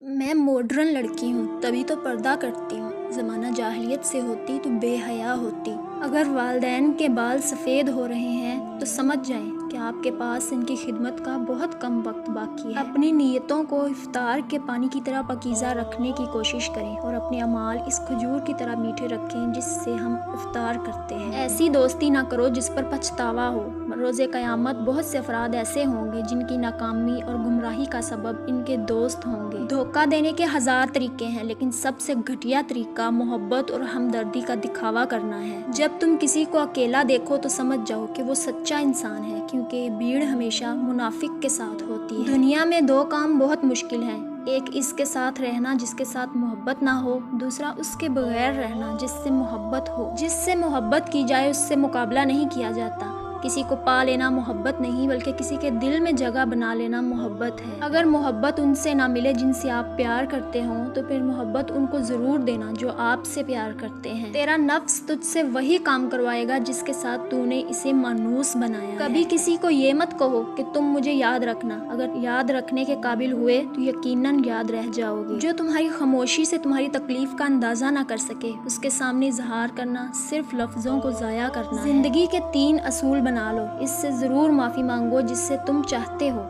میں ماڈرن لڑکی ہوں تبھی تو پردہ کرتی ہوں، زمانہ جاہلیت سے ہوتی تو بے حیا ہوتی۔ اگر والدین کے بال سفید ہو رہے ہیں تو سمجھ جائیں کہ آپ کے پاس ان کی خدمت کا بہت کم وقت باقی ہے۔ اپنی نیتوں کو افطار کے پانی کی طرح پاکیزہ رکھنے کی کوشش کریں اور اپنے اعمال اس کھجور کی طرح میٹھے رکھیں جس سے ہم افطار کرتے ہیں۔ ایسی دوستی نہ کرو جس پر پچھتاوا ہو۔ روز قیامت بہت سے افراد ایسے ہوں گے جن کی ناکامی اور گمراہی کا سبب ان کے دوست ہوں گے۔ دھوکہ دینے کے ہزار طریقے ہیں لیکن سب سے گھٹیا طریقہ محبت اور ہمدردی کا دکھاوا کرنا ہے۔ جب تم کسی کو اکیلا دیکھو تو سمجھ جاؤ کہ وہ سچا انسان ہے، کیونکہ بھیڑ ہمیشہ منافق کے ساتھ ہوتی ہے۔ دنیا میں دو کام بہت مشکل ہیں، ایک اس کے ساتھ رہنا جس کے ساتھ محبت نہ ہو، دوسرا اس کے بغیر رہنا جس سے محبت ہو۔ جس سے محبت کی جائے اس سے مقابلہ نہیں کیا جاتا۔ کسی کو پا لینا محبت نہیں بلکہ کسی کے دل میں جگہ بنا لینا محبت ہے۔ اگر محبت ان سے نہ ملے جن سے آپ پیار کرتے ہوں تو پھر محبت ان کو ضرور دینا جو آپ سے پیار کرتے ہیں۔ تیرا نفس تجھ سے وہی کام کروائے گا جس کے ساتھ تو نے اسے مانوس بنایا ہے۔ کبھی کسی کو یہ مت کہو کہ تم مجھے یاد رکھنا، اگر یاد رکھنے کے قابل ہوئے تو یقیناً یاد رہ جاؤ گے۔ جو تمہاری خاموشی سے تمہاری تکلیف کا اندازہ نہ کر سکے اس کے سامنے اظہار کرنا صرف لفظوں کو ضائع کرنا ہے۔ زندگی کے 3 اصول بنا لو، اس سے ضرور معافی مانگو جس سے تم چاہتے ہو،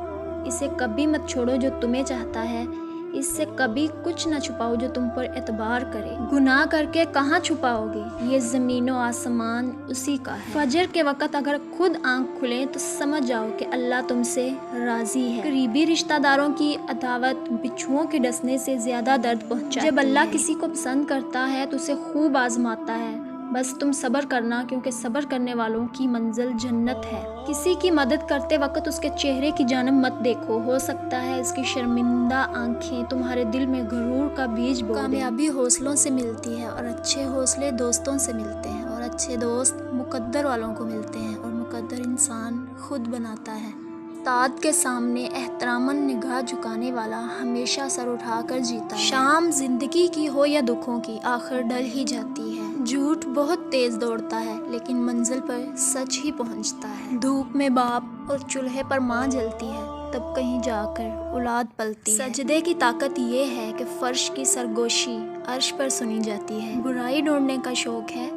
اسے کبھی مت چھوڑو جو تمہیں چاہتا ہے، اس سے کبھی کچھ نہ چھپاؤ جو تم پر اعتبار کرے۔ گناہ کر کے کہاں چھپاؤ گے، یہ زمین و آسمان اسی کا ہے۔ فجر کے وقت اگر خود آنکھ کھلے تو سمجھ جاؤ کہ اللہ تم سے راضی ہے۔ قریبی رشتہ داروں کی عداوت بچھوؤں کے ڈسنے سے زیادہ درد پہنچاتی ہے۔ جب اللہ کسی کو پسند کرتا ہے تو اسے خوب آزماتا ہے، بس تم صبر کرنا کیونکہ صبر کرنے والوں کی منزل جنت ہے۔ کسی کی مدد کرتے وقت اس کے چہرے کی جانب مت دیکھو، ہو سکتا ہے اس کی شرمندہ آنکھیں تمہارے دل میں غرور کا بیج بو دیں۔ کامیابی حوصلوں سے ملتی ہے اور اچھے حوصلے دوستوں سے ملتے ہیں، اور اچھے دوست مقدر والوں کو ملتے ہیں، اور مقدر انسان خود بناتا ہے۔ استاد کے سامنے احتراماً نگاہ جھکانے والا ہمیشہ سر اٹھا کر جیتا ہے۔ شام زندگی کی ہو یا دکھوں کی آخر ڈل ہی جاتی ہے۔ جھوٹ بہت تیز دوڑتا ہے لیکن منزل پر سچ ہی پہنچتا ہے۔ دھوپ میں باپ اور چولہے پر ماں جلتی ہے تب کہیں جا کر اولاد پلتی ہے۔ سجدے کی طاقت یہ ہے کہ فرش کی سرگوشی عرش پر سنی جاتی ہے۔ برائی ڈھونڈنے کا شوق ہے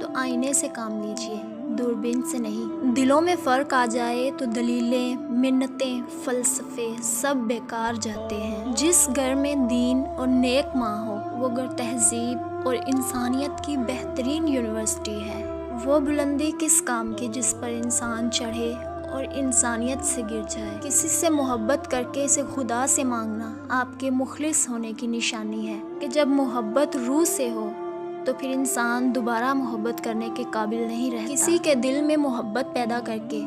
تو آئینے سے کام لیجیے، دوربین سے نہیں۔ دلوں میں فرق آ جائے تو دلیلیں، منتیں، فلسفے سب بیکار جاتے ہیں۔ جس گھر میں دین اور نیک ماں ہو وہ گھر تہذیب اور انسانیت کی بہترین یونیورسٹی ہے۔ وہ بلندی کس کام کی جس پر انسان چڑھے اور انسانیت سے گر جائے۔ کسی سے محبت کر کے اسے خدا سے مانگنا آپ کے مخلص ہونے کی نشانی ہے کہ جب محبت روح سے ہو تو پھر انسان دوبارہ محبت کرنے کے قابل نہیں رہتا۔ کسی کے دل میں محبت پیدا کر کے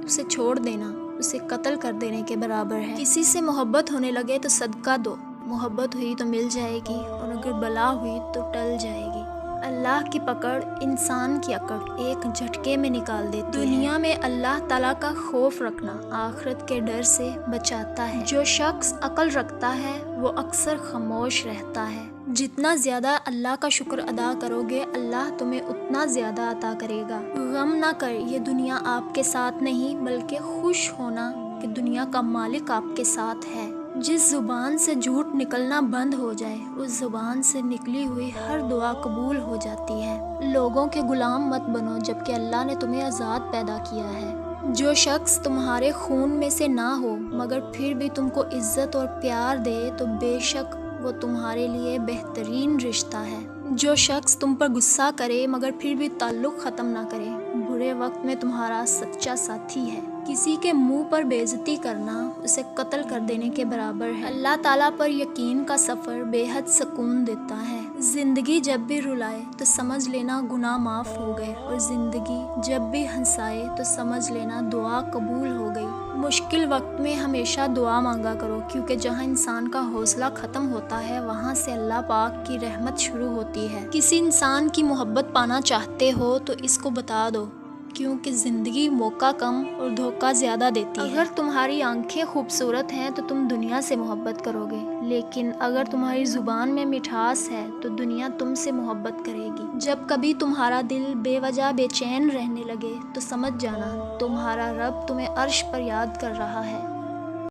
اسے چھوڑ دینا اسے قتل کر دینے کے برابر ہے۔ کسی سے محبت ہونے لگے تو صدقہ دو، محبت ہوئی تو مل جائے گی اور اگر بلا ہوئی تو ٹل جائے گی۔ اللہ کی پکڑ انسان کی اکڑ ایک جھٹکے میں نکال دیتی ہے۔ دنیا میں اللہ تعالیٰ کا خوف رکھنا آخرت کے ڈر سے بچاتا ہے۔ جو شخص عقل رکھتا ہے وہ اکثر خاموش رہتا ہے۔ جتنا زیادہ اللہ کا شکر ادا کرو گے اللہ تمہیں اتنا زیادہ عطا کرے گا۔ غم نہ کر، یہ دنیا آپ کے ساتھ نہیں بلکہ خوش ہونا کہ دنیا کا مالک آپ کے ساتھ ہے۔ جس زبان سے جھوٹ نکلنا بند ہو جائے اس زبان سے نکلی ہوئی ہر دعا قبول ہو جاتی ہے۔ لوگوں کے غلام مت بنو جبکہ اللہ نے تمہیں آزاد پیدا کیا ہے۔ جو شخص تمہارے خون میں سے نہ ہو مگر پھر بھی تم کو عزت اور پیار دے تو بے شک وہ تمہارے لیے بہترین رشتہ ہے۔ جو شخص تم پر غصہ کرے مگر پھر بھی تعلق ختم نہ کرے برے وقت میں تمہارا سچا ساتھی ہے۔ کسی کے منہ پر بے عزتی کرنا اسے قتل کر دینے کے برابر ہے۔ اللہ تعالیٰ پر یقین کا سفر بے حد سکون دیتا ہے۔ زندگی جب بھی رلائے تو سمجھ لینا گناہ معاف ہو گئے، اور زندگی جب بھی ہنسائے تو سمجھ لینا دعا قبول ہو گئی۔ مشکل وقت میں ہمیشہ دعا مانگا کرو کیونکہ جہاں انسان کا حوصلہ ختم ہوتا ہے وہاں سے اللہ پاک کی رحمت شروع ہوتی ہے۔ کسی انسان کی محبت پانا چاہتے ہو تو اس کو بتا دو کیونکہ زندگی موقع کم اور دھوکہ زیادہ دیتی ہے۔ اگر تمہاری آنکھیں خوبصورت ہیں تو تم دنیا سے محبت کرو گے، لیکن اگر تمہاری زبان میں مٹھاس ہے تو دنیا تم سے محبت کرے گی۔ جب کبھی تمہارا دل بے وجہ بے چین رہنے لگے تو سمجھ جانا تمہارا رب تمہیں عرش پر یاد کر رہا ہے۔